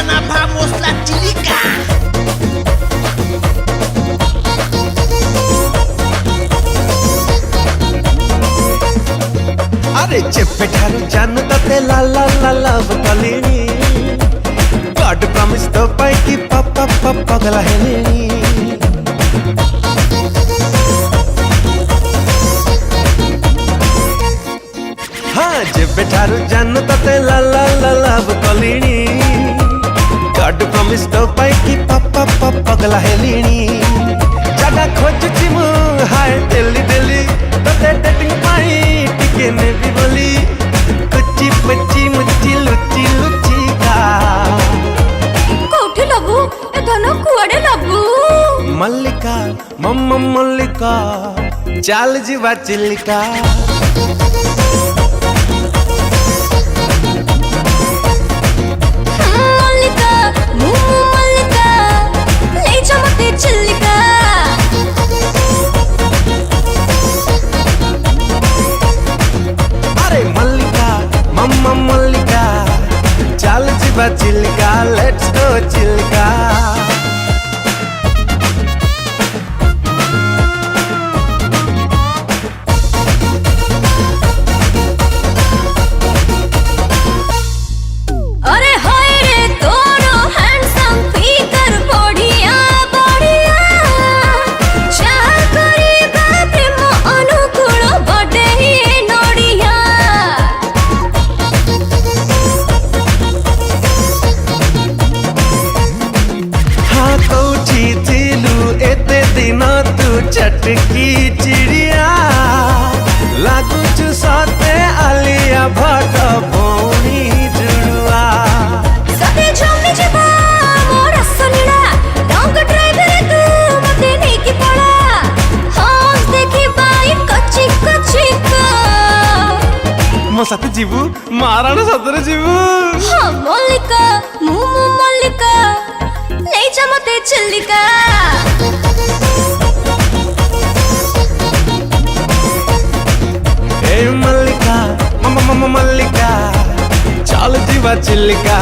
na vamos la chilica. अरे चेप्पे ठारू जान तते ला ला ला लव कलिनी गॉड प्रॉमिस तो पाई की पापा पापा गला हेलेनी हाँ चेप्पे ठारू जान तते ला ला ला लव कलिनी गॉड प्रॉमिस तो पाई की पापा पापा गला हेलेनी जागा खोजुची मु हाय डेली डेली तते डेटिंग पाई टिके ने भी बोली कुची पची मुची लुची लुची का कोठी लबू ए धन कुआडे लबू मल्लिका मम्मा मल्लिका चाल जीवा चिल्लिका मल्लिका मुमु मल्लिका ले जा मते चिल्लिका अरे मल्लिका मम्मा मल्लिका चाल जीवा चिल्लिका लेट्स गो चिल्लिका अरे हाय रे तोरो हैंडसम फिगर बढ़िया बढ़िया चाल करी प्रेम अनुकूल बड़े ही नड़िया हाँ कौची थिलु एते दिन तू चटकी चिड़िया लागुचु सते आलिया भट भौणी जुड़ुआ सते जमी जीवा मोर सनीला रंग ड्राइवर तू मते नेकी पड़ा हंस देखी बाई कच्ची कच्ची का मो साथे जीवु माराण सतरे जीवु हाँ मल्लिका मुमु मल्लिका ले जा मते चिल्लिका ए मल्लिका मम्मा मम्मा मल्लिका चाल जीवा चिल्लिका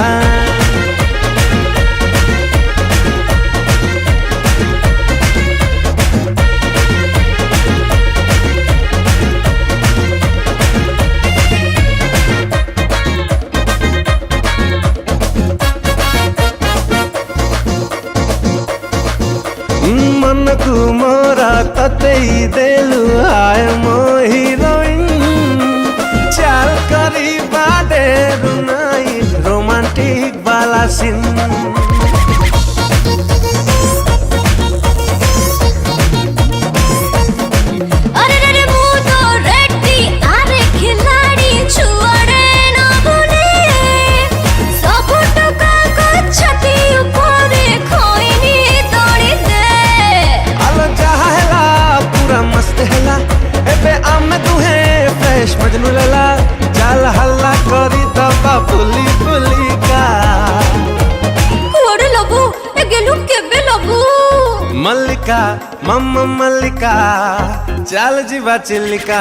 मन को मोरा तते देलु आय मो हीरोइन चाल करी बाडे रुनाई रोमांटिक वाला सीन अरे रे रे मु तो रेडी आरे खिलाड़ी छुआड़े ना भूले सब टका को छती ऊपर खोइनी तोड़ी दे आलो जहाला पूरा मस्त हैला एबे आमे तुहे फ्रेश मजनू लेला जाल हल्ला करी दबा फुली फुली का कुआडे लबू ए गेलु केबे लबू मल्लिका मम्मा मल्लिका चाल जीवा चिल्लिका